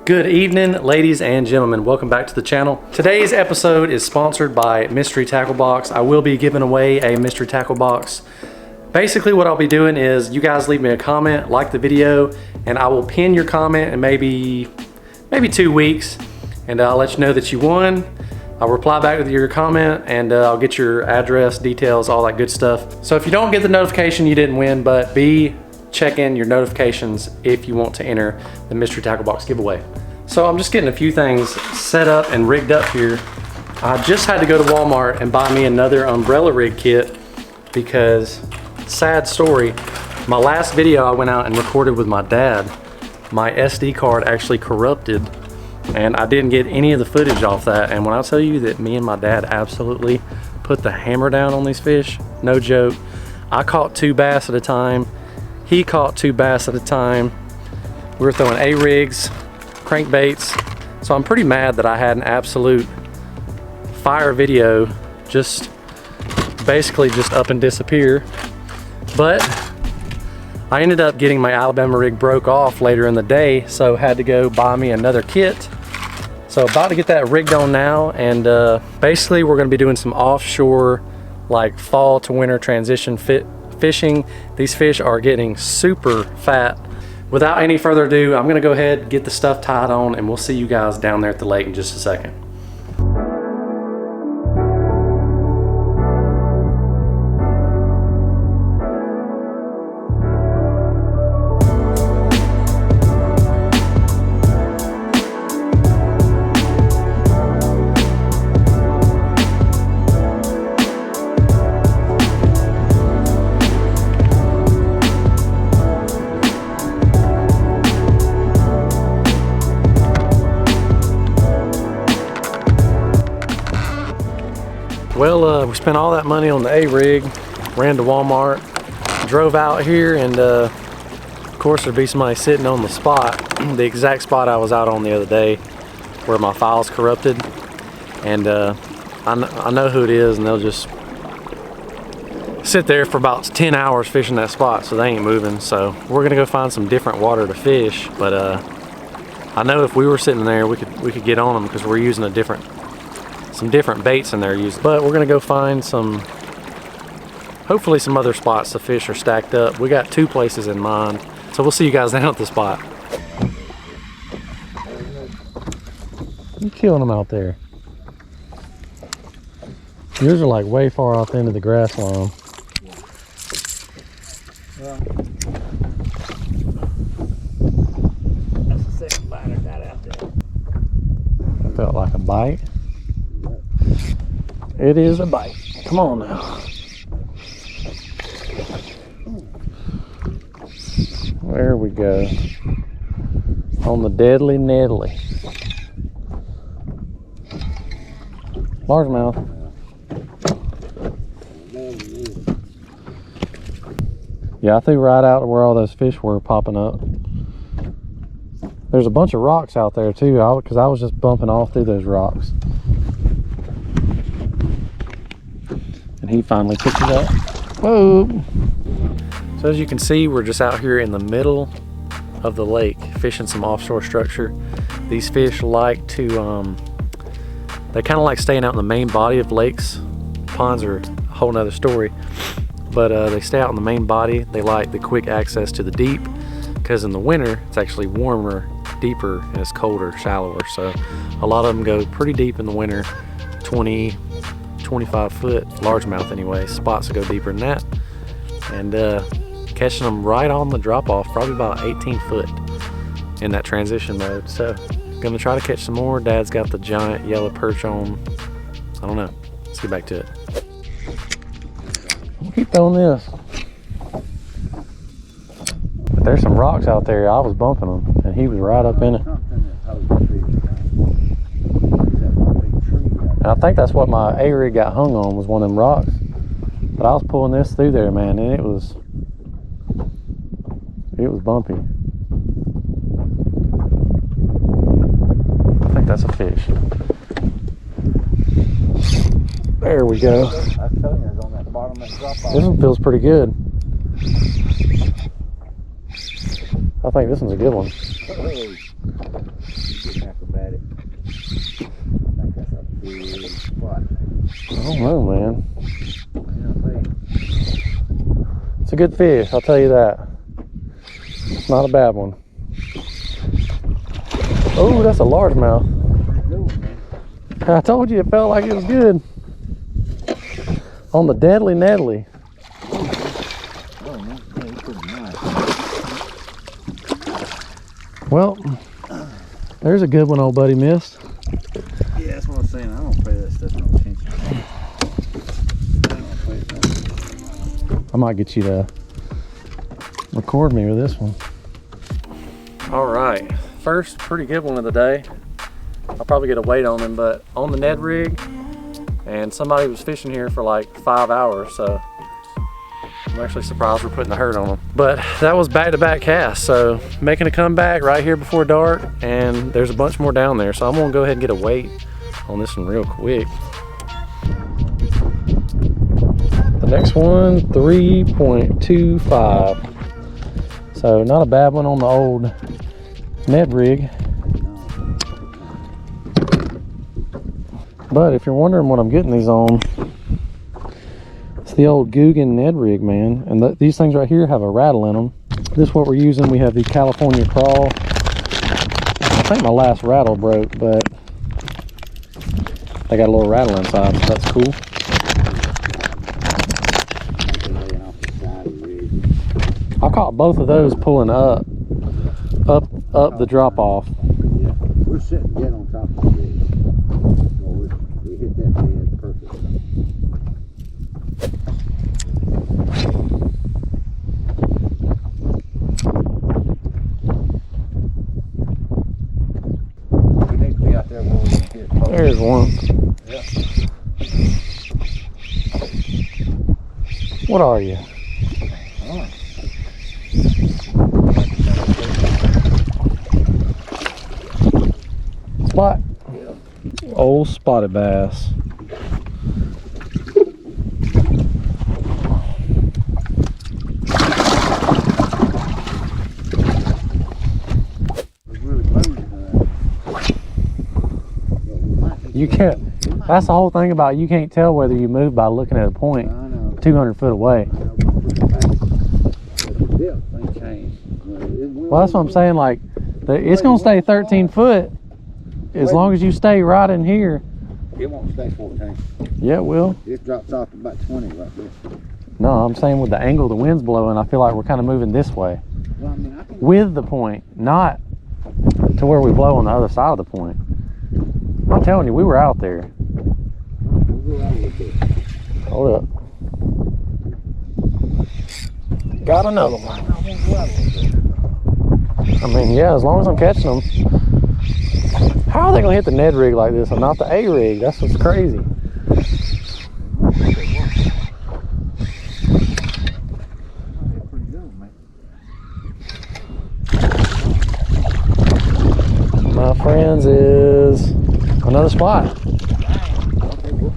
Good evening, ladies and gentlemen. Welcome back to the channel. Today's episode is sponsored by Mystery Tackle Box. I will be giving away a Mystery Tackle Box. Basically what I'll be doing is you guys leave me a comment, like the video, and I will pin your comment in maybe 2 weeks, and I'll let you know that you won. I'll reply back with your comment, and I'll get your address, details, all that good stuff. So if you don't get the notification, you didn't win, but check in your notifications if you want to enter the Mystery Tackle Box giveaway. So I'm just getting a few things set up and rigged up here. I just had to go to Walmart and buy me another umbrella rig kit because, sad story, my last video I went out and recorded with my dad, my SD card actually corrupted and I didn't get any of the footage off that. And when I tell you that me and my dad absolutely put the hammer down on these fish, no joke. I caught 2 bass at a time. He caught 2 bass at a time. We were throwing A-rigs, crankbaits. So I'm pretty mad that I had an absolute fire video just basically just up and disappear. But I ended up getting my Alabama rig broke off later in the day, so had to go buy me another kit. So about to get that rigged on now, and basically we're gonna be doing some offshore, like fall to winter transition fishing. These fish are getting super fat. Without any further ado, I'm gonna go ahead, get the stuff tied on, and we'll see you guys down there at the lake in just a second. Well, we spent all that money on the A-rig, ran to Walmart, drove out here, and of course there'd be somebody sitting on the spot, the exact spot I was out on the other day where my file's corrupted, and I know who it is, and they'll just sit there for about 10 hours fishing that spot, so they ain't moving. So we're gonna go find some different water to fish, but I know if we were sitting there we could get on them because we're using some different baits in there used. But we're gonna go find hopefully some other spots the fish are stacked up. We got 2 places in mind, so we'll see you guys down at the spot. You killing them out there. Yours are like way far off the end of the grass lawn. Well, that's the second bite I got out there. That felt like a bite. It is a bite. Come on now. There we go. On the deadly Nedley. Largemouth. Yeah, I threw right out to where all those fish were popping up. There's a bunch of rocks out there too, because I was just bumping off through those rocks. And he finally picked it up. Whoa! So as you can see, we're just out here in the middle of the lake fishing some offshore structure. These fish like to, they kind of like staying out in the main body of lakes. Ponds are a whole nother story. But they stay out in the main body. They like the quick access to the deep because in the winter, it's actually warmer, deeper, and it's colder, shallower. So a lot of them go pretty deep in the winter, 20, 25 foot, largemouth anyway. Spots that go deeper than that, and catching them right on the drop off, probably about 18 foot in that transition mode. So gonna try to catch some more. Dad's got the giant yellow perch on. I don't know, let's get back to it. I'll keep throwing this, but there's some rocks out there. I was bumping them and he was right up in it. And I think that's what my A-rig got hung on, was one of them rocks. But I was pulling this through there, man, and it was bumpy. I think that's a fish. There we go. I'm telling you, it's on that bottom of that drop off. This one feels pretty good. I think this one's a good one. I don't know, man. It's a good fish, I'll tell you that. It's not a bad one. Oh, that's a largemouth. I told you it felt like it was good. On the deadly Nedley. Well, there's a good one old buddy missed. Yeah, that's what I'm saying. I don't pay that stuff no attention. I might get you to record me with this one. All right, first pretty good one of the day. I'll probably get a weight on him, but on the Ned rig, and somebody was fishing here for like 5 hours, so I'm actually surprised we're putting the hurt on them. But that was back-to-back casts, so making a comeback right here before dark, and there's a bunch more down there, so I'm gonna go ahead and get a weight on this one real quick. The next one, 3.25. So not a bad one on the old Ned rig. But if you're wondering what I'm getting these on, it's the old Guggen Ned rig, man. And these things right here have a rattle in them. This is what we're using. We have the California Crawl. I think my last rattle broke, but they got a little rattle inside, so that's cool. I caught both of those pulling up the drop off. Yeah, we're sitting dead on top of the rig. We hit that dead perfect. We need to be out there where we can hit. There's one. Yeah. What are you? Spot. Yeah. Old spotted bass. You can't, that's the whole thing about you can't tell whether you move by looking at a point 200 foot away. Well, that's what I'm saying, like, it's going to stay 13 foot as long as you stay right in here. It won't stay 14. Yeah, it will. It drops off to about 20 right there. No, I'm saying with the angle the wind's blowing, I feel like we're kind of moving this way. Well, I mean, I can... With the point, not to where we blow on the other side of the point. I'm telling you, we were out there. We'll go out a little bit. Hold up. Got another one. I mean, yeah, as long as I'm catching them. How are they gonna hit the Ned rig like this and not the A rig? That's what's crazy. My friends, is another spot.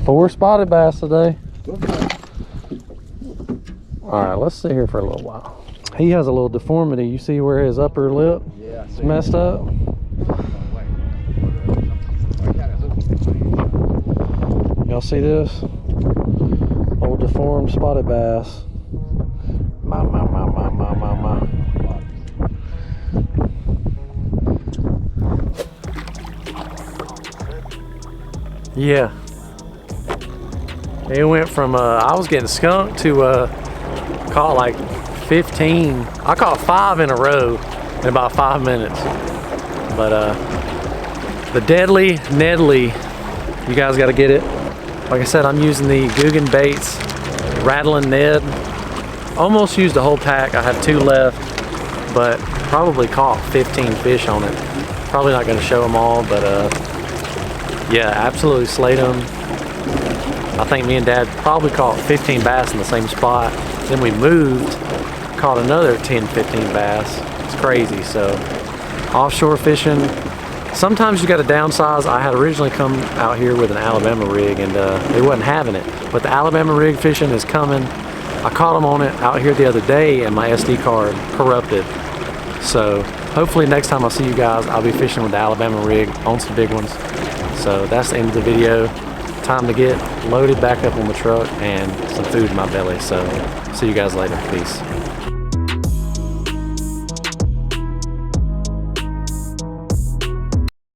4 spotted bass today. All right, let's sit here for a little while. He has a little deformity. You see where his upper lip is messed up? Y'all see this? Old deformed spotted bass. My. Yeah. It went from, I was getting skunked to caught like 15. I caught 5 in a row in about 5 minutes. But the deadly Nedley, you guys got to get it. Like I said, I'm using the Guggen Baits Rattling Ned. Almost used the whole pack. I have 2 left, but probably caught 15 fish on it. Probably not going to show them all, but yeah, absolutely slayed them. I think me and Dad probably caught 15 bass in the same spot. Then we moved, caught another 10, 15 bass. It's crazy. So offshore fishing, sometimes you got to downsize. I had originally come out here with an Alabama rig and they wasn't having it. But the Alabama rig fishing is coming. I caught them on it out here the other day and my SD card corrupted. So hopefully next time I see you guys, I'll be fishing with the Alabama rig on some big ones. So that's the end of the video. time to get loaded back up on the truck and some food in my belly. So see you guys later. Peace.